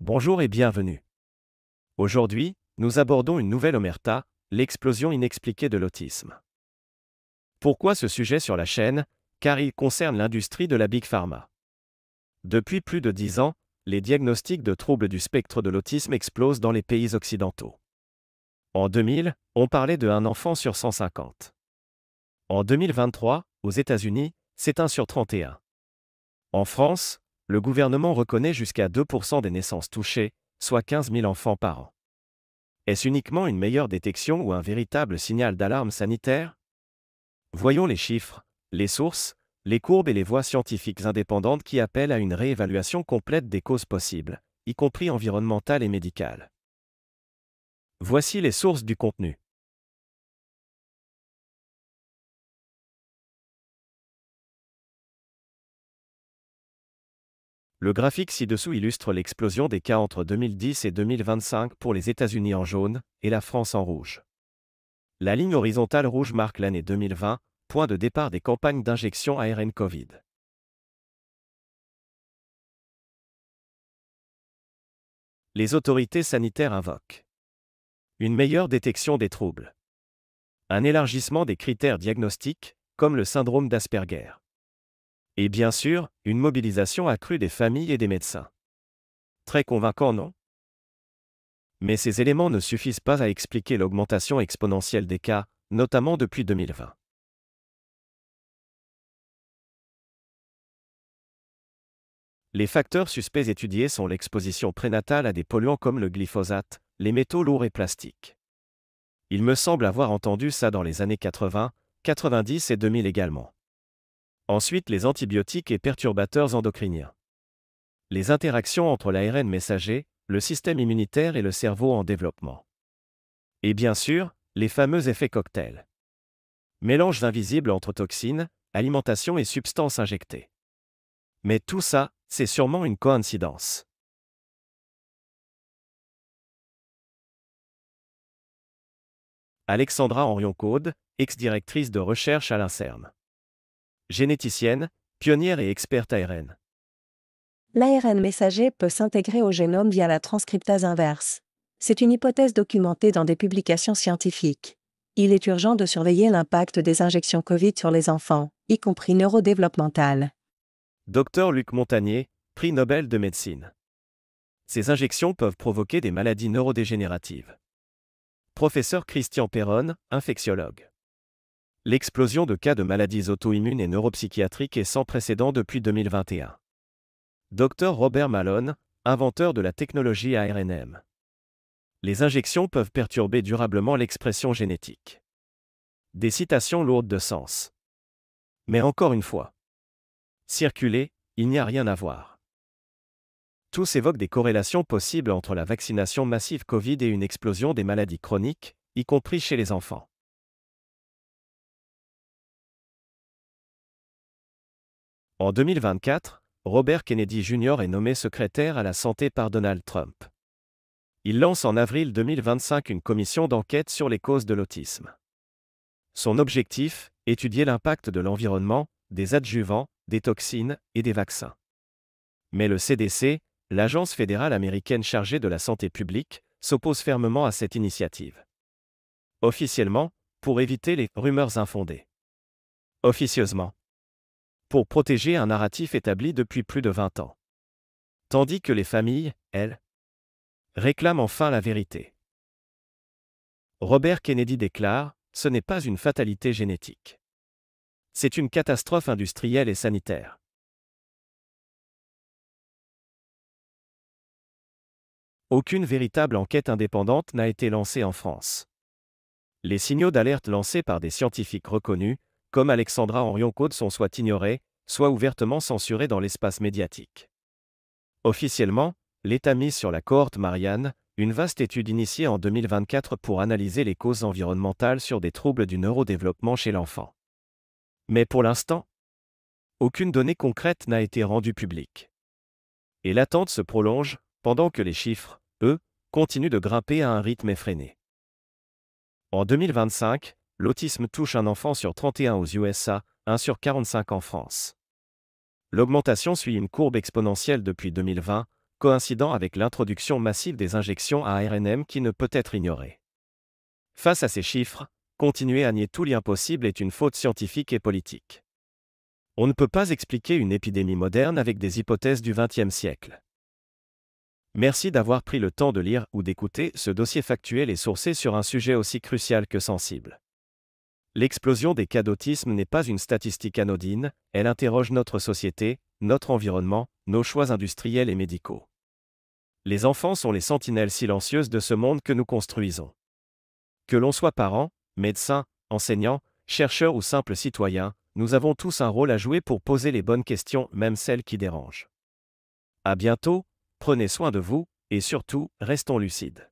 Bonjour et bienvenue. Aujourd'hui, nous abordons une nouvelle omerta, l'explosion inexpliquée de l'autisme. Pourquoi ce sujet sur la chaîne? Car il concerne l'industrie de la Big Pharma. Depuis plus de 10 ans, les diagnostics de troubles du spectre de l'autisme explosent dans les pays occidentaux. En 2000, on parlait de 1 enfant sur 150. En 2023, aux États-Unis, c'est 1 sur 31. En France, le gouvernement reconnaît jusqu'à 2% des naissances touchées, soit 15 000 enfants par an. Est-ce uniquement une meilleure détection ou un véritable signal d'alarme sanitaire? Voyons les chiffres, les sources, les courbes et les voies scientifiques indépendantes qui appellent à une réévaluation complète des causes possibles, y compris environnementales et médicales. Voici les sources du contenu. Le graphique ci-dessous illustre l'explosion des cas entre 2010 et 2025 pour les États-Unis en jaune et la France en rouge. La ligne horizontale rouge marque l'année 2020, point de départ des campagnes d'injection ARN Covid. Les autorités sanitaires invoquent une meilleure détection des troubles, un élargissement des critères diagnostiques, comme le syndrome d'Asperger. Et bien sûr, une mobilisation accrue des familles et des médecins. Très convaincant, non? Mais ces éléments ne suffisent pas à expliquer l'augmentation exponentielle des cas, notamment depuis 2020. Les facteurs suspects étudiés sont l'exposition prénatale à des polluants comme le glyphosate, les métaux lourds et plastiques. Il me semble avoir entendu ça dans les années 80, 90 et 2000 également. Ensuite, les antibiotiques et perturbateurs endocriniens. Les interactions entre l'ARN messager, le système immunitaire et le cerveau en développement. Et bien sûr, les fameux effets cocktails. Mélanges invisibles entre toxines, alimentation et substances injectées. Mais tout ça, c'est sûrement une coïncidence. Alexandra Henrion-Caude, ex-directrice de recherche à l'INSERM. Généticienne, pionnière et experte ARN. L'ARN messager peut s'intégrer au génome via la transcriptase inverse. C'est une hypothèse documentée dans des publications scientifiques. Il est urgent de surveiller l'impact des injections Covid sur les enfants, y compris neurodéveloppementales. Dr Luc Montagnier, prix Nobel de médecine. Ces injections peuvent provoquer des maladies neurodégénératives. Professeur Christian Perron, infectiologue. L'explosion de cas de maladies auto-immunes et neuropsychiatriques est sans précédent depuis 2021. Dr Robert Malone, inventeur de la technologie ARNM. Les injections peuvent perturber durablement l'expression génétique. Des citations lourdes de sens. Mais encore une fois. Circuler, il n'y a rien à voir. Tous évoquent des corrélations possibles entre la vaccination massive Covid et une explosion des maladies chroniques, y compris chez les enfants. En 2024, Robert Kennedy Jr. est nommé secrétaire à la santé par Donald Trump. Il lance en avril 2025 une commission d'enquête sur les causes de l'autisme. Son objectif, étudier l'impact de l'environnement, des adjuvants, des toxines et des vaccins. Mais le CDC, l'agence fédérale américaine chargée de la santé publique, s'oppose fermement à cette initiative. Officiellement, pour éviter les rumeurs infondées. Officieusement, pour protéger un narratif établi depuis plus de 20 ans. Tandis que les familles, elles, réclament enfin la vérité. Robert Kennedy déclare, ce n'est pas une fatalité génétique. C'est une catastrophe industrielle et sanitaire. Aucune véritable enquête indépendante n'a été lancée en France. Les signaux d'alerte lancés par des scientifiques reconnus, comme Alexandra Henrion-Caude, sont soit ignorés, soit ouvertement censurés dans l'espace médiatique. Officiellement, l'État mise sur la cohorte Marianne, une vaste étude initiée en 2024 pour analyser les causes environnementales sur des troubles du neurodéveloppement chez l'enfant. Mais pour l'instant, aucune donnée concrète n'a été rendue publique. Et l'attente se prolonge, pendant que les chiffres, eux, continuent de grimper à un rythme effréné. En 2025, l'autisme touche un enfant sur 31 aux USA, 1 sur 45 en France. L'augmentation suit une courbe exponentielle depuis 2020, coïncidant avec l'introduction massive des injections à ARNM qui ne peut être ignorée. Face à ces chiffres, continuer à nier tout lien possible est une faute scientifique et politique. On ne peut pas expliquer une épidémie moderne avec des hypothèses du XXe siècle. Merci d'avoir pris le temps de lire ou d'écouter ce dossier factuel et sourcé sur un sujet aussi crucial que sensible. L'explosion des cas d'autisme n'est pas une statistique anodine, elle interroge notre société, notre environnement, nos choix industriels et médicaux. Les enfants sont les sentinelles silencieuses de ce monde que nous construisons. Que l'on soit parents, médecins, enseignants, chercheurs ou simples citoyens, nous avons tous un rôle à jouer pour poser les bonnes questions, même celles qui dérangent. À bientôt, prenez soin de vous, et surtout, restons lucides.